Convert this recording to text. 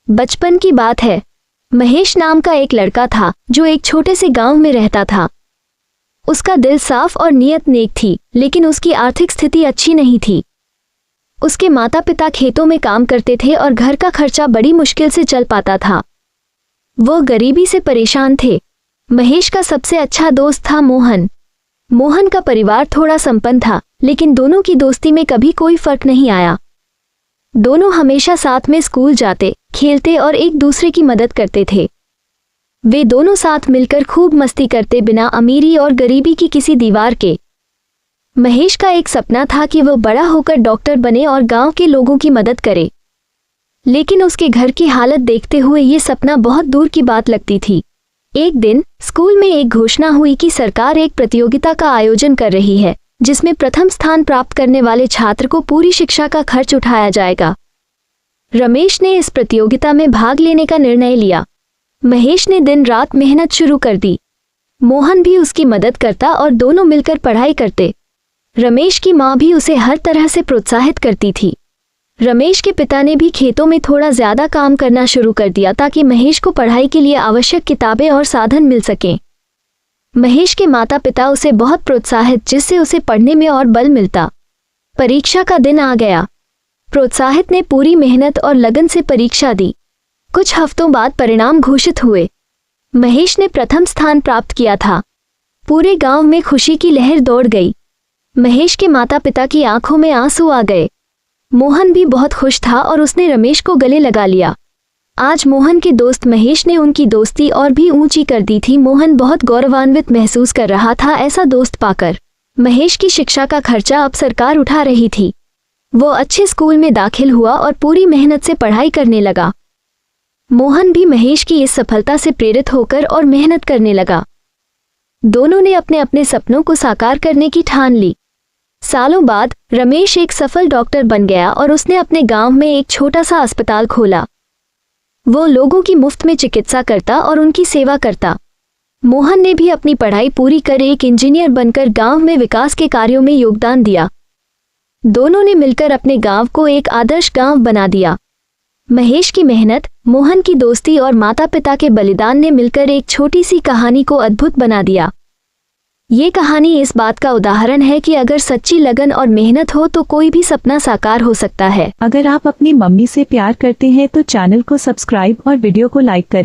बचपन की बात है। महेश नाम का एक लड़का था जो एक छोटे से गांव में रहता था। उसका दिल साफ और नीयत नेक थी, लेकिन उसकी आर्थिक स्थिति अच्छी नहीं थी। उसके माता पिता खेतों में काम करते थे और घर का खर्चा बड़ी मुश्किल से चल पाता था। वो गरीबी से परेशान थे। महेश का सबसे अच्छा दोस्त था मोहन। मोहन का परिवार थोड़ा संपन्न था, लेकिन दोनों की दोस्ती में कभी कोई फर्क नहीं आया। दोनों हमेशा साथ में स्कूल जाते, खेलते और एक दूसरे की मदद करते थे। वे दोनों साथ मिलकर खूब मस्ती करते, बिना अमीरी और गरीबी की किसी दीवार के। महेश का एक सपना था कि वो बड़ा होकर डॉक्टर बने और गांव के लोगों की मदद करे, लेकिन उसके घर की हालत देखते हुए ये सपना बहुत दूर की बात लगती थी। एक दिन स्कूल में एक घोषणा हुई कि सरकार एक प्रतियोगिता का आयोजन कर रही है, जिसमें प्रथम स्थान प्राप्त करने वाले छात्र को पूरी शिक्षा का खर्च उठाया जाएगा। रमेश ने इस प्रतियोगिता में भाग लेने का निर्णय लिया। महेश ने दिन रात मेहनत शुरू कर दी। मोहन भी उसकी मदद करता और दोनों मिलकर पढ़ाई करते। रमेश की माँ भी उसे हर तरह से प्रोत्साहित करती थी। रमेश के पिता ने भी खेतों में थोड़ा ज्यादा काम करना शुरू कर दिया ताकि महेश को पढ़ाई के लिए आवश्यक किताबें और साधन मिल सकें। महेश के माता पिता उसे बहुत प्रोत्साहित, जिससे उसे पढ़ने में और बल मिलता। परीक्षा का दिन आ गया। प्रोत्साहित ने पूरी मेहनत और लगन से परीक्षा दी। कुछ हफ्तों बाद परिणाम घोषित हुए। महेश ने प्रथम स्थान प्राप्त किया था। पूरे गांव में खुशी की लहर दौड़ गई। महेश के माता पिता की आंखों में आंसू आ गए। मोहन भी बहुत खुश था और उसने रमेश को गले लगा लिया। आज मोहन के दोस्त महेश ने उनकी दोस्ती और भी ऊंची कर दी थी। मोहन बहुत गौरवान्वित महसूस कर रहा था ऐसा दोस्त पाकर। महेश की शिक्षा का खर्चा अब सरकार उठा रही थी। वो अच्छे स्कूल में दाखिल हुआ और पूरी मेहनत से पढ़ाई करने लगा। मोहन भी महेश की इस सफलता से प्रेरित होकर और मेहनत करने लगा। दोनों ने अपने अपने सपनों को साकार करने की ठान ली। सालों बाद रमेश एक सफल डॉक्टर बन गया और उसने अपने गांव में एक छोटा सा अस्पताल खोला। वो लोगों की मुफ्त में चिकित्सा करता और उनकी सेवा करता। मोहन ने भी अपनी पढ़ाई पूरी कर एक इंजीनियर बनकर गांव में विकास के कार्यों में योगदान दिया। दोनों ने मिलकर अपने गांव को एक आदर्श गांव बना दिया। महेश की मेहनत, मोहन की दोस्ती और माता पिता के बलिदान ने मिलकर एक छोटी सी कहानी को अद्भुत बना दिया। ये कहानी इस बात का उदाहरण है कि अगर सच्ची लगन और मेहनत हो तो कोई भी सपना साकार हो सकता है। अगर आप अपनी मम्मी से प्यार करते हैं तो चैनल को सब्सक्राइब और वीडियो को लाइक करें।